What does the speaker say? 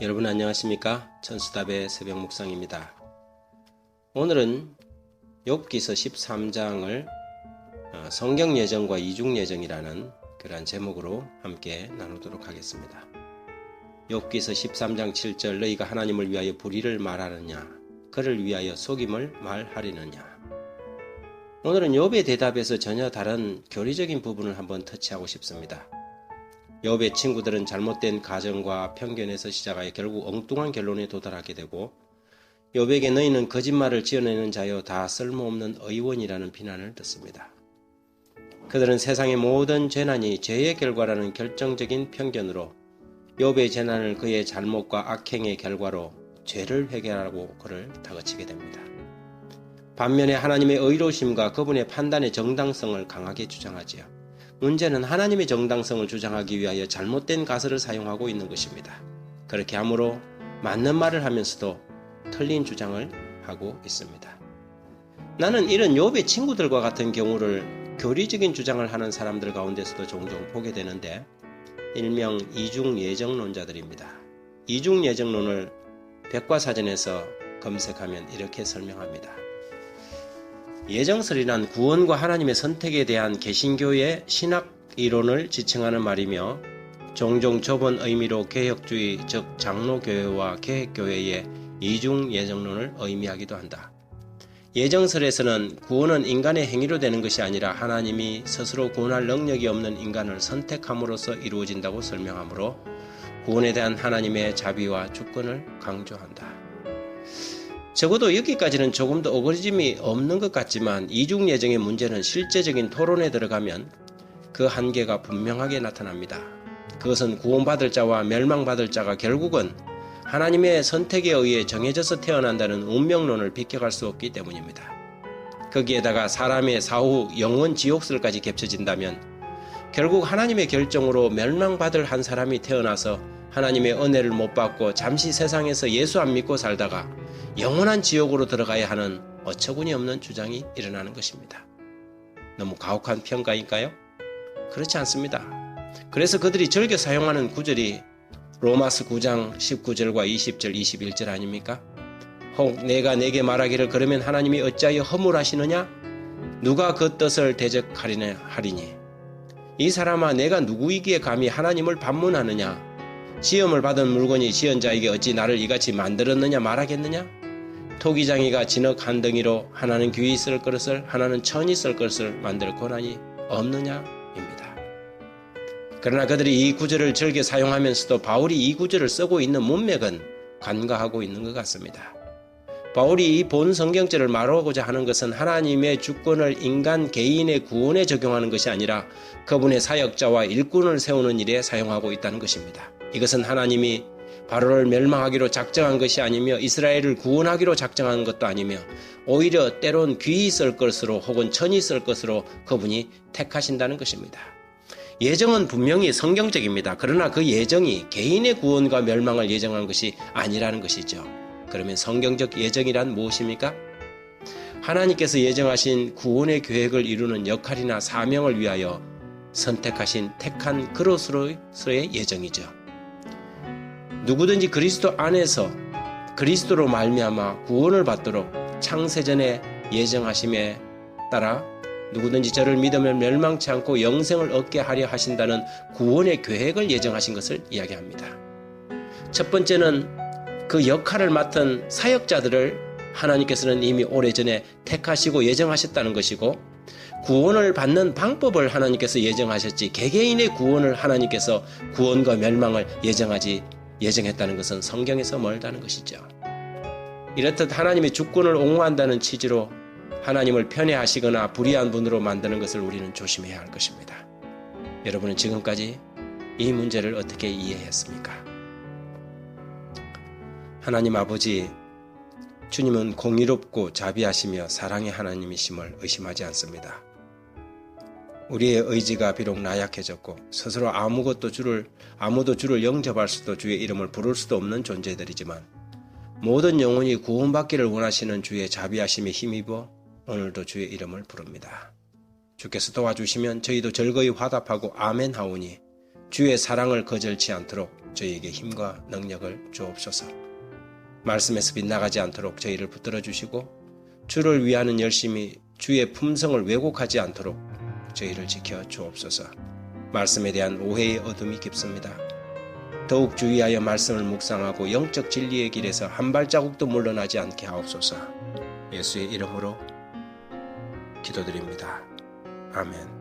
여러분 안녕하십니까? 천수답의 새벽 묵상입니다. 오늘은 욥기서 13장을 성경 예정과 이중 예정이라는 그러한 제목으로 함께 나누도록 하겠습니다. 욥기서 13장 7절 너희가 하나님을 위하여 불의를 말하느냐 그를 위하여 속임을 말하리느냐. 오늘은 욥의 대답에서 전혀 다른 교리적인 부분을 한번 터치하고 싶습니다. 욥의 친구들은 잘못된 가정과 편견에서 시작하여 결국 엉뚱한 결론에 도달하게 되고 욥에게 너희는 거짓말을 지어내는 자여 다 쓸모없는 의원이라는 비난을 듣습니다. 그들은 세상의 모든 재난이 죄의 결과라는 결정적인 편견으로 욥의 재난을 그의 잘못과 악행의 결과로 죄를 회개하라고 그를 다그치게 됩니다. 반면에 하나님의 의로우심과 그분의 판단의 정당성을 강하게 주장하지요. 문제는 하나님의 정당성을 주장하기 위하여 잘못된 가설을 사용하고 있는 것입니다. 그렇게 함으로 맞는 말을 하면서도 틀린 주장을 하고 있습니다. 나는 이런 욥의 친구들과 같은 경우를 교리적인 주장을 하는 사람들 가운데서도 종종 보게 되는데 일명 이중예정론자들입니다. 이중예정론을 백과사전에서 검색하면 이렇게 설명합니다. 예정설이란 구원과 하나님의 선택에 대한 개신교의 신학 이론을 지칭하는 말이며 종종 좁은 의미로 개혁주의 즉 장로교회와 개혁교회의 이중 예정론을 의미하기도 한다. 예정설에서는 구원은 인간의 행위로 되는 것이 아니라 하나님이 스스로 구원할 능력이 없는 인간을 선택함으로써 이루어진다고 설명하므로 구원에 대한 하나님의 자비와 주권을 강조한다. 적어도 여기까지는 조금 더 어거리짐이 없는 것 같지만 이중예정의 문제는 실제적인 토론에 들어가면 그 한계가 분명하게 나타납니다. 그것은 구원받을 자와 멸망받을 자가 결국은 하나님의 선택에 의해 정해져서 태어난다는 운명론을 비껴갈 수 없기 때문입니다. 거기에다가 사람의 사후 영원 지옥설까지 겹쳐진다면 결국 하나님의 결정으로 멸망받을 한 사람이 태어나서 하나님의 은혜를 못 받고 잠시 세상에서 예수 안 믿고 살다가 영원한 지옥으로 들어가야 하는 어처구니 없는 주장이 일어나는 것입니다. 너무 가혹한 평가일까요? 그렇지 않습니다. 그래서 그들이 즐겨 사용하는 구절이 로마서 9장 19절과 20절 21절 아닙니까? 혹 내가 내게 말하기를 그러면 하나님이 어찌하여 허물하시느냐? 누가 그 뜻을 대적하리냐 하리니 이 사람아 내가 누구이기에 감히 하나님을 반문하느냐? 시험을 받은 물건이 지은 자에게 어찌 나를 이같이 만들었느냐 말하겠느냐? 토기장이가 진흙 한 덩이로 하나는 귀히 쓸 그릇을 하나는 천이 쓸 그릇을 만들 권한이 없느냐입니다. 그러나 그들이 이 구절을 즐겨 사용하면서도 바울이 이 구절을 쓰고 있는 문맥은 간과하고 있는 것 같습니다. 바울이 이 본 성경절을 말하고자 하는 것은 하나님의 주권을 인간 개인의 구원에 적용하는 것이 아니라 그분의 사역자와 일꾼을 세우는 일에 사용하고 있다는 것입니다. 이것은 하나님이 바로를 멸망하기로 작정한 것이 아니며 이스라엘을 구원하기로 작정한 것도 아니며 오히려 때론 귀히 쓸 것으로 혹은 천이 쓸 것으로 그분이 택하신다는 것입니다. 예정은 분명히 성경적입니다. 그러나 그 예정이 개인의 구원과 멸망을 예정한 것이 아니라는 것이죠. 그러면 성경적 예정이란 무엇입니까? 하나님께서 예정하신 구원의 계획을 이루는 역할이나 사명을 위하여 선택하신 택한 그릇으로의 예정이죠. 누구든지 그리스도 안에서 그리스도로 말미암아 구원을 받도록 창세전에 예정하심에 따라 누구든지 저를 믿으면 멸망치 않고 영생을 얻게 하려 하신다는 구원의 계획을 예정하신 것을 이야기합니다. 첫 번째는 그 역할을 맡은 사역자들을 하나님께서는 이미 오래전에 택하시고 예정하셨다는 것이고 구원을 받는 방법을 하나님께서 예정하셨지 개개인의 구원을 하나님께서 구원과 멸망을 예정했다는 것은 성경에서 멀다는 것이죠. 이렇듯 하나님의 주권을 옹호한다는 취지로 하나님을 편애하시거나 불의한 분으로 만드는 것을 우리는 조심해야 할 것입니다. 여러분은 지금까지 이 문제를 어떻게 이해했습니까? 하나님 아버지, 주님은 공의롭고 자비하시며 사랑의 하나님이심을 의심하지 않습니다. 우리의 의지가 비록 나약해졌고 스스로 아무도 주를 영접할 수도 주의 이름을 부를 수도 없는 존재들이지만 모든 영혼이 구원받기를 원하시는 주의 자비하심에 힘입어 오늘도 주의 이름을 부릅니다. 주께서 도와주시면 저희도 즐거이 화답하고 아멘 하오니 주의 사랑을 거절치 않도록 저희에게 힘과 능력을 주옵소서. 말씀에서 빗나가지 않도록 저희를 붙들어 주시고 주를 위하는 열심히 주의 품성을 왜곡하지 않도록 저희를 지켜 주옵소서. 말씀에 대한 오해의 어둠이 깊습니다. 더욱 주의하여 말씀을 묵상하고 영적 진리의 길에서 한 발자국도 물러나지 않게 하옵소서. 예수의 이름으로 기도드립니다. 아멘.